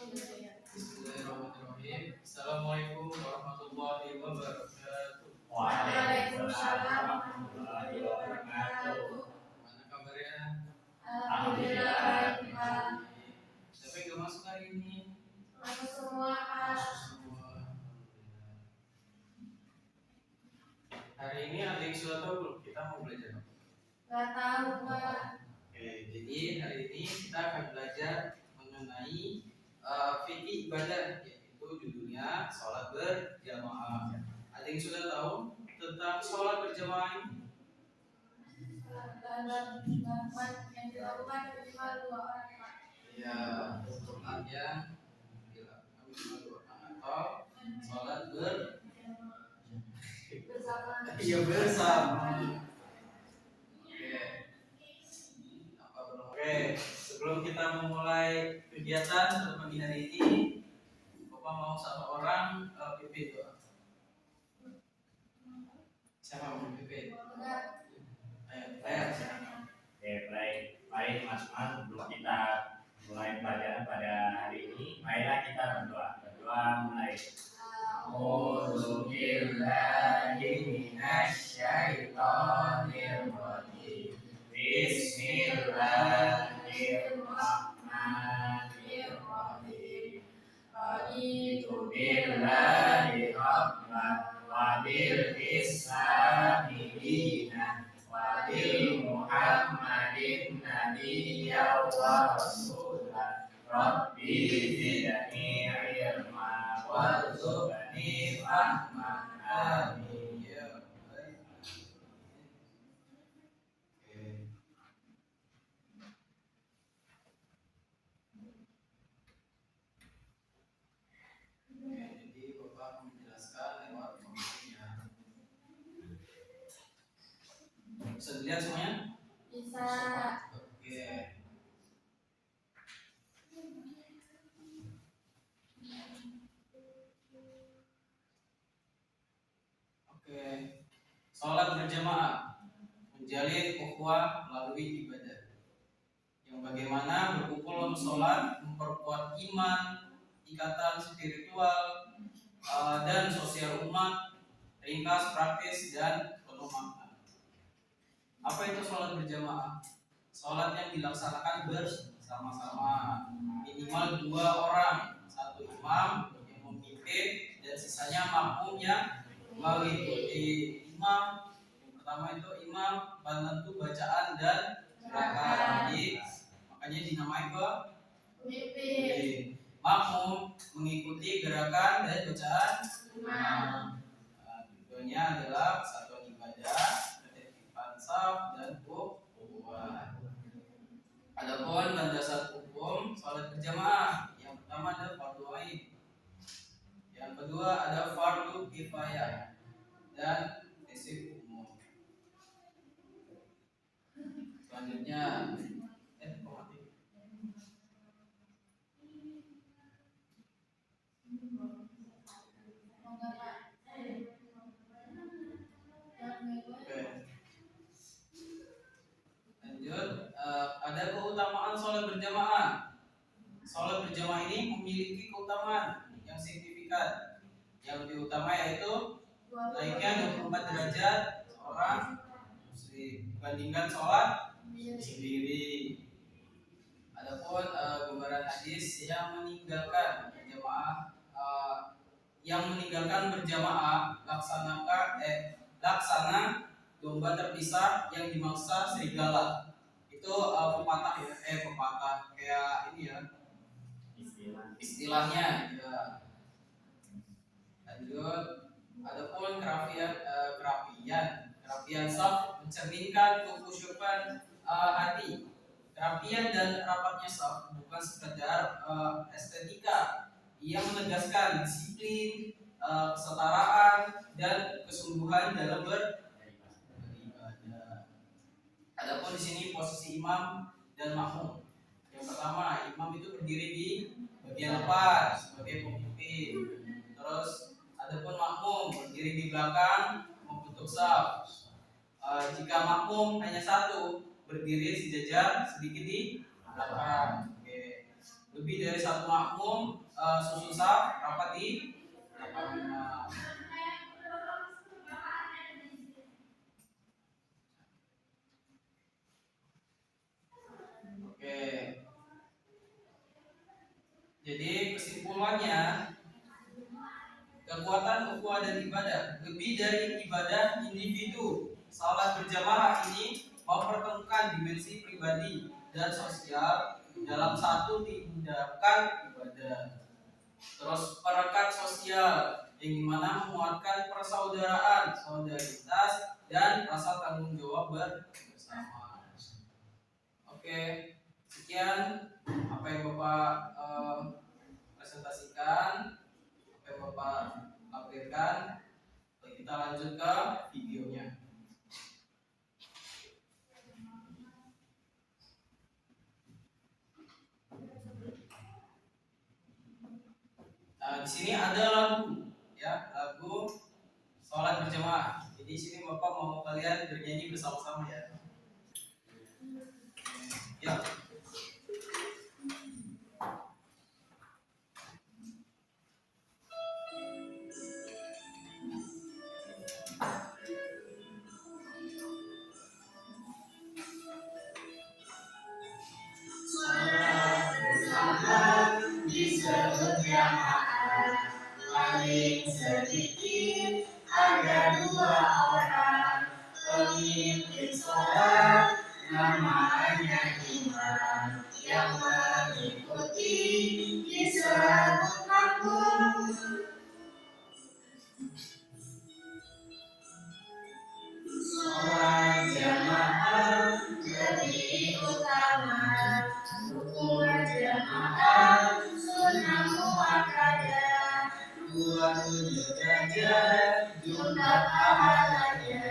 Bismillahirrahmanirrahim. Assalamualaikum warahmatullahi wabarakatuh. Waalaikumsalam warahmatullahi wabarakatuh. Mana kabarnya? Alhamdulillah baik, Pak. Siapa yang gak masuk hari ini? Masuk semua, Pak. Semua. Hari ini ada yang sudah tahu belum kita mau belajar apa? Gak tahu, Pak. Oke, jadi hari ini kita akan belajar mengenai fikih ibadah, yaitu judulnya sholat berjamaah. Ada yang sudah tahu tentang sholat berjamaah ini? Yang dilakukan minimal 2 orang, Pak. Ya, sholat yang dilakukan minimal 2 orang atau sholat bersama. Oke, sebelum kita memulai kegiatan pada pagi hari ini, Bapak mau satu orang pimpin doa. Siapa mau pimpin? Ayo. Oke, baik Mas Man, sebelum kita mulai pelajaran pada hari ini, marilah kita berdoa mulai. A'udzu billahi minasyaitonir rajim. Bismillahirrahmanirrahim. Raditu billahi rabban wa bil islami dinan wa bi Muhammadin nabiyyan wa rasulan. Rabbi zidni ilma warzuqni fahma. Amin. Ya, baik. Jadi Bapak menjelaskan lewat komisinya. Bisa dilihat semuanya? Bisa. Oke. Oke. Sholat berjamaah menjalin ukhuwah melalui ibadah. Yang bagaimana berkumpul sholat memperkuat iman, ikatan spiritual, dan sosial umat, ringkas, praktis, dan penuh makna. Apa itu sholat berjamaah? Sholat yang dilaksanakan bersama-sama, minimal 2 orang, satu imam yang memimpin dan sisanya makmum yang mengikuti imam. Yang pertama itu imam penentu bacaan dan gerakan, makanya dinamai pemimpin. Makmum mengikuti gerakan dan bacaan imam. Tujuannya adalah kesatuan ibadah, ketertiban shaf, dan ukhuwah. Adapun landasan hukum sholat berjamaah, yang pertama ada fardu ain, yang kedua ada fardu kifayah, dan prinsip umum. Selanjutnya ada keutamaan sholat berjamaah. Sholat berjamaah ini memiliki keutamaan yang signifikan. Yang lebih utama yaitu naiknya 24 derajat seorang muslim dibandingkan sholat sendiri. Adapun gambaran hadis yang meninggalkan berjamaah laksana domba terpisah yang dimangsa serigala. Itu pepatah kayak ini ya istilahnya ya. Lanjut, adapun kerapian shaf mencerminkan kekhusyukan hati. Kerapian dan rapatnya shaf bukan sekedar estetika, ia menegaskan disiplin, kesetaraan, dan kesungguhan dalam beribadah. Adapun di sini posisi imam dan makmum. Yang pertama, imam itu berdiri di bagian depan sebagai pemimpin. Terus adapun makmum berdiri di belakang membentuk shaf. Jika makmum hanya satu, berdiri sejajar sedikit di belakang. Oke. lebih dari satu makmum susun saf rapat di depan imam. Oke. Jadi kesimpulannya, kekuatan ukhuwah dan ibadah lebih dari ibadah individu. Salat berjamaah ini mempertemukan dimensi pribadi dan sosial dalam satu tindakan ibadah. Terus perekat sosial yang dimana menguatkan persaudaraan, solidaritas dan rasa tanggung jawab bersama. Oke, sekian apa yang Bapak presentasikan, apa yang Bapak lampirkan. Kita lanjut ke videonya. Di sini ada lagu, ya, lagu sholat berjamaah. Jadi di sini Bapak mau kalian bernyanyi bersama-sama ya. Ya. Disebut jamaah paling sedikit ada 2 orang pemimpin sholat namanya imam yang mengikuti disebut makmum. Sholat jamaah lebih utama, hukum jamaah sunnah muakkadah, 27 derajat jumlah pahalanya.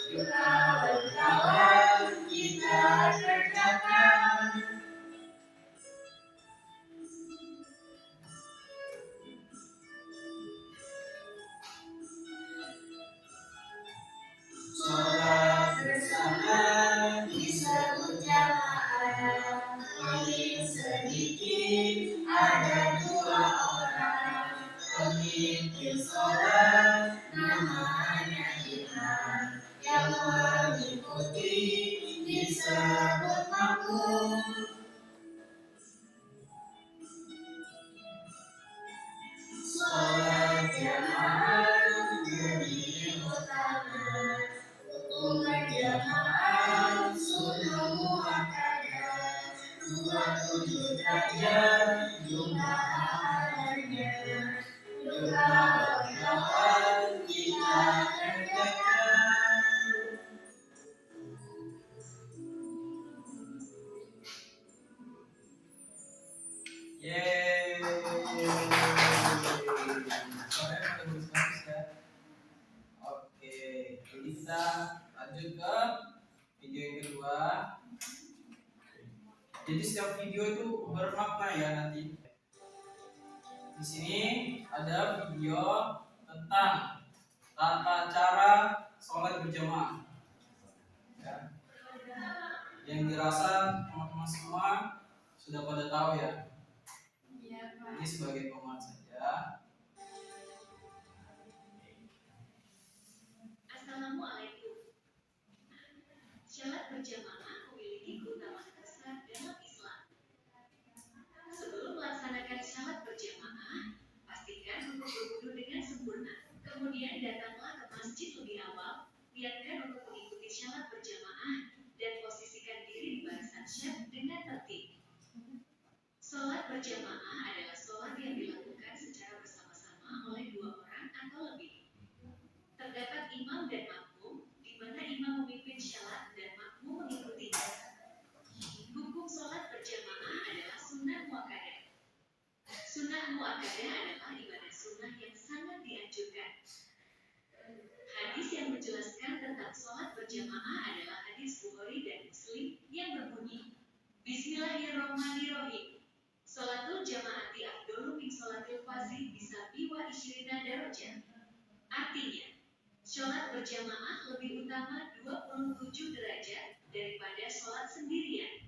Yuk kawan-kawan kita kerjakan. Sholat bersama disebut jamaah paling sedikit ada 2 orang pemimpin sholat namanya imam yang mengikuti disebut makmum. Sholat jamaah lebih utama, hukum jamaah sunnah muakkadah, 27 derajat jumlah pahalanya. Yuk kawan-kawan kita kerjakan. Yeay. Suaranya bagus-bagus ya. Oke, jadi kita lanjut ke video yang kedua. Jadi setiap video itu bermakna ya nanti. Di sini ada video tentang tata cara sholat berjamaah. Ya. Yang dirasa teman-teman semua sudah pada tahu ya. Iya, Pak. Ini sebagai penguat saja. Assalamualaikum. Sholat berjamaah memiliki keutamaan besar dalam Islam. Sebelum melaksanakan sholat berjamaah, pastikan untuk berwudu dengan sempurna. Kemudian datanglah ke masjid lebih awal, niatkan untuk mengikuti sholat berjamaah, dan posisikan diri di barisan syaf dengan tertib. Sholat berjamaah adalah sholat yang dilakukan secara bersama-sama oleh 2 orang atau lebih. Terdapat imam dan makmum, di mana imam memimpin sholat dan makmum mengikutinya. Hukum sholat berjamaah adalah sunnah muakkadah. Sunnah muakkadah adalah ibadah sunnah yang sangat dianjurkan. Hadis yang menjelaskan tentang sholat berjamaah adalah hadis Bukhari dan Muslim yang berbunyi, Bismillahirrahmanirrahim. Sholatul jamaati afdalu min sholatil fardhi bisabi wa isyrina darajah. Artinya, sholat berjamaah lebih utama 27 derajat daripada sholat sendirian.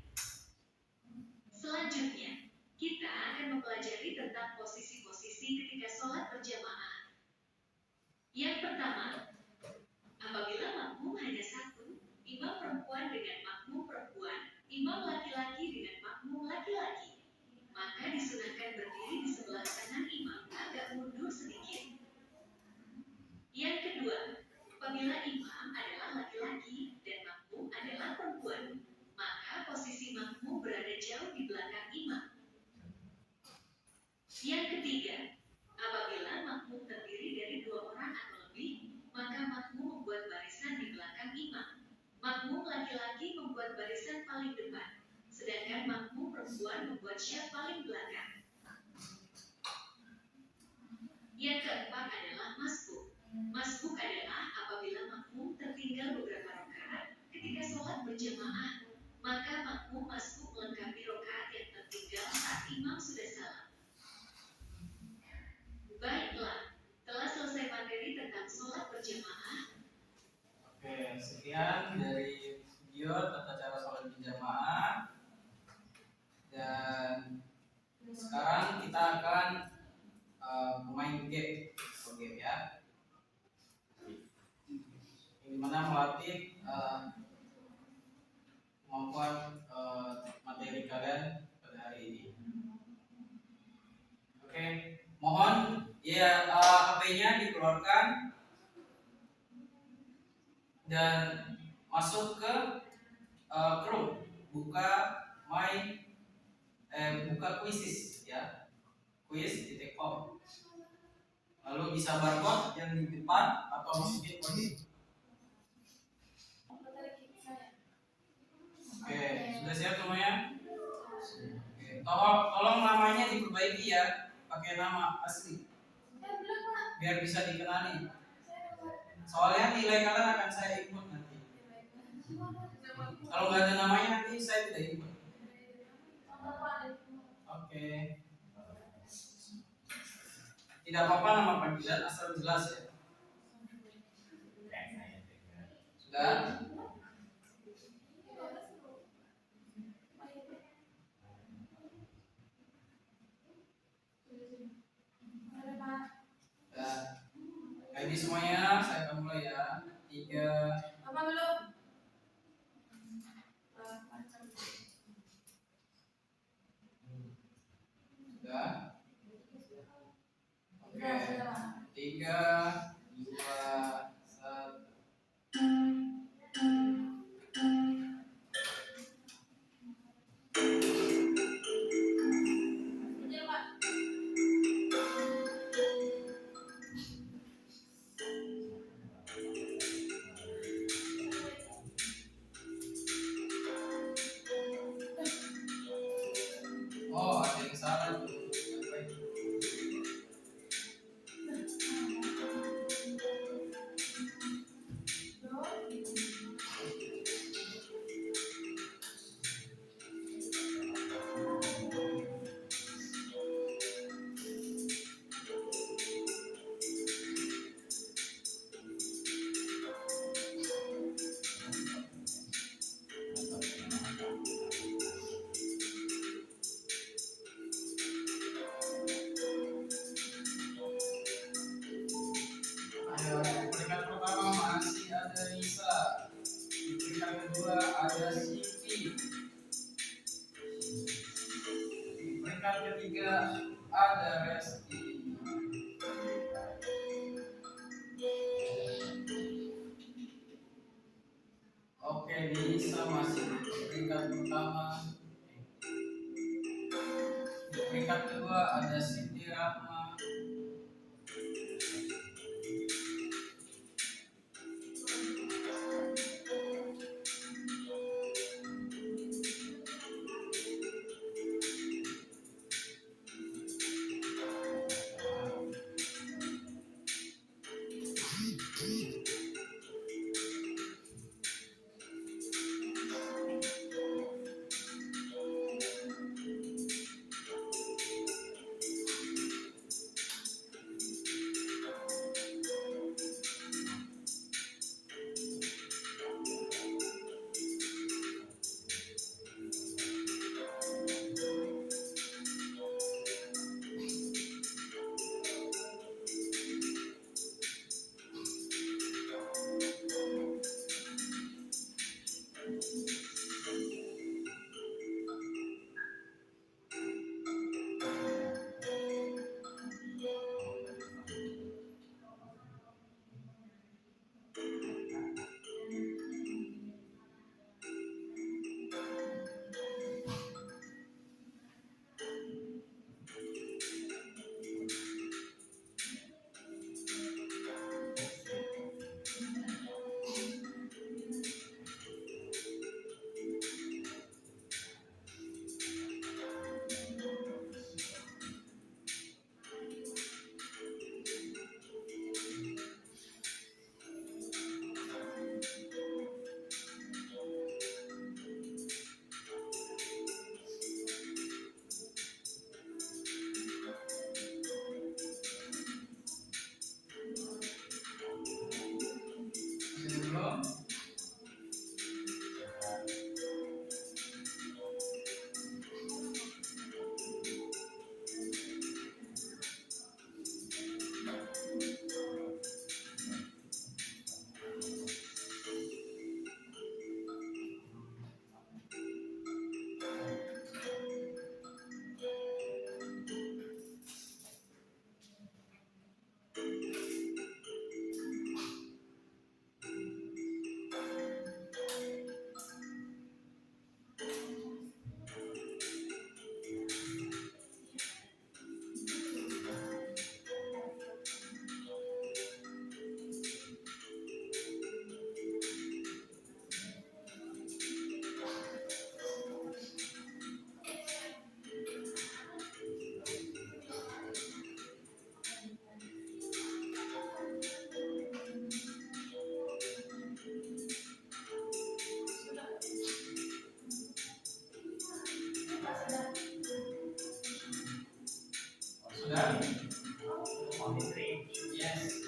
Selanjutnya, Kita akan mempelajari tentang posisi-posisi ketika sholat berjamaah. Yang pertama, apabila makmum hanya satu, imam perempuan dengan makmum perempuan, imam laki-laki dengan makmum laki-laki, maka disunahkan berdiri di sebelah kanan imam agak mundur sedikit. Yang kedua, apabila imam adalah laki-laki dan makmum adalah perempuan, maka posisi makmum berada jauh di belakang imam. Yang ketiga, apabila makmum terdiri dari 2 orang atau lebih, maka makmum membuat barisan di belakang imam. Makmum laki-laki membuat barisan paling depan, sedangkan makmum perempuan membuat syaf paling belakang. Yang keempat adalah masbuk. Masbuk adalah apabila makmum tertinggal beberapa rakaat ketika sholat berjamaah, maka makmum masbuk melengkapi rakaat yang tertinggal saat imam sudah salam. Baiklah, telah selesai materi tentang sholat berjamaah. Oke, sekian dari video tata cara sholat berjamaah. Dan sekarang kita akan bermain game, ya. Yang dimana melatih kemampuan materi kalian pada hari ini. Oke, mohon ya HP-nya dikeluarkan dan masuk ke Chrome, buka quizzes ya, quiz.com. Lalu bisa barcode yang di depan atau masukin kode. Oke, sudah siap semuanya? Oke, tolong namanya diperbaiki ya, pakai nama asli biar bisa dikenali. Soalnya nilai kalian akan saya input nanti. Kalau nggak ada namanya nanti saya tidak input. Oke. Tidak apa-apa nama panggilan asal jelas ya. Sudah? Jadi semuanya saya akan mulai ya. 3. Apa belum? Sudah? Oke. 3, 2, 1. Oh, ada yang salah tuh. Ayo, peringkat pertama masih ada Nisa. Di peringkat kedua ada Siti. Di peringkat ketiga ada Resti. Oke, Nisa masih di peringkat pertama. Di peringkat kedua ada Siti Rahma. Sudah? Monitoring. Yes.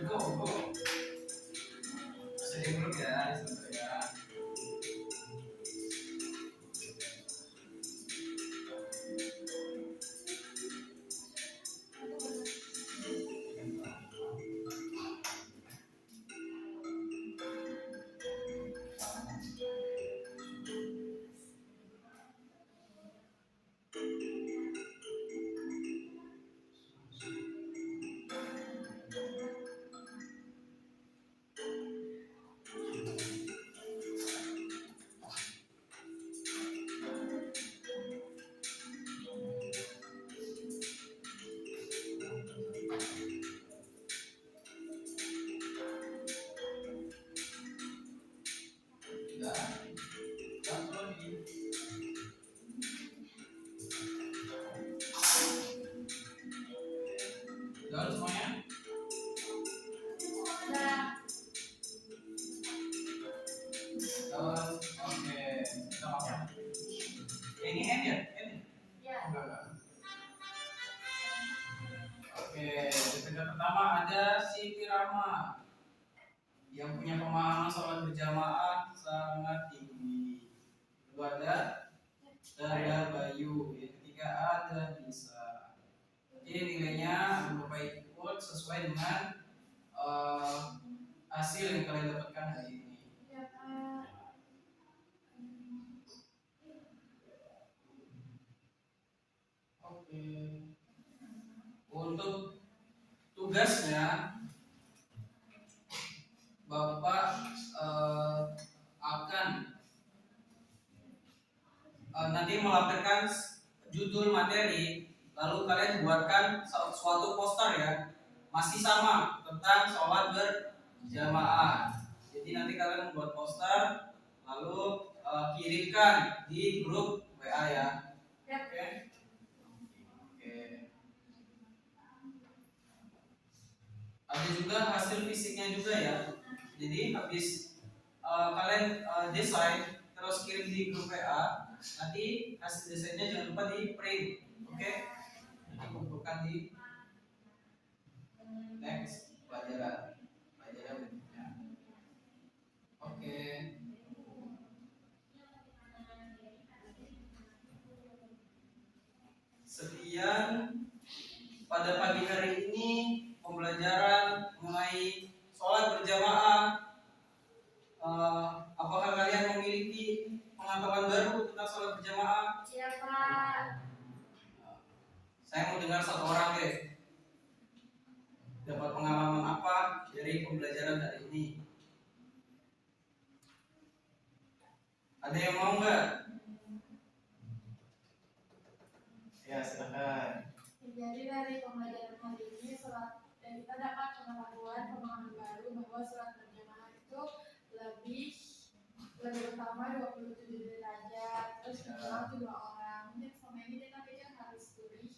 Go. Masih di grup ya, sebentar ya. Sudah. Satu lagi. Sudah semuanya? Nah, Oke. Kita makan. Ini N ya? N? ya. Enggak. Oke, yang pertama ada Siti Rama yang punya pemahaman sholat berjamaah sangat tinggi. Kedua ada Dada Bayu, yang ketiga ada Nisa. Jadi nilainya Bapak ikut sesuai dengan hasil yang kalian dapatkan hari ini. Ya, Pak. Oke. Untuk tugasnya Bapak akan nanti melampirkan judul materi, lalu kalian buatkan suatu poster ya, masih sama tentang sholat berjamaah. Jadi nanti kalian membuat poster, lalu kirimkan di grup WA ya. Ya. Oke. Oke. Ada juga hasil fisiknya juga ya. Jadi habis kalian desain terus kirim di grup WA, nanti hasil desainnya jangan lupa di print, oke? Nanti kumpulkan di next pelajaran berikutnya. Oke. Sekian pada pagi hari ini pembelajaran mengenai sholat berjamaah. Apakah kalian memiliki pengetahuan baru tentang sholat berjamaah? Iya, Pak. Saya mau dengar satu orang deh. Dapat pengalaman apa dari pembelajaran hari ini? Ada yang mau nggak? Ya, silakan. Jadi dari pembelajaran hari ini, kita dapat pemahaman baru bahwa sholat berjamaah itu lebih utama 27 derajat, terus minimal 2 orang. Mungkin selama ini kita pikir harus lebih,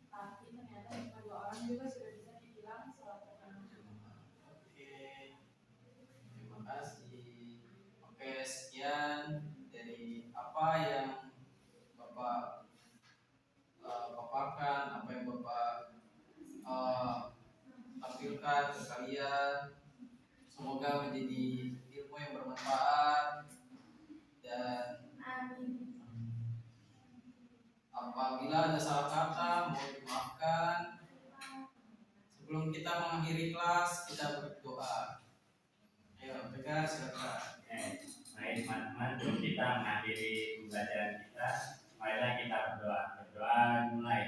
tapi ternyata cuma 2 orang juga sudah bisa dibilang sholat berjamaah. Oke, terima kasih. Oke, sekian dari apa yang Bapak paparkan, apa yang Bapak tampilkan ke kalian. Semoga menjadi ilmu yang bermanfaat dan Amin. apabila ada salah kata mohon dimaafkan. Sebelum kita mengakhiri kelas, kita berdoa. Ayo, dengar silakan. Baik teman-teman, sebelum kita mengakhiri pembelajaran kita, marilah kita berdoa. Berdoa mulai.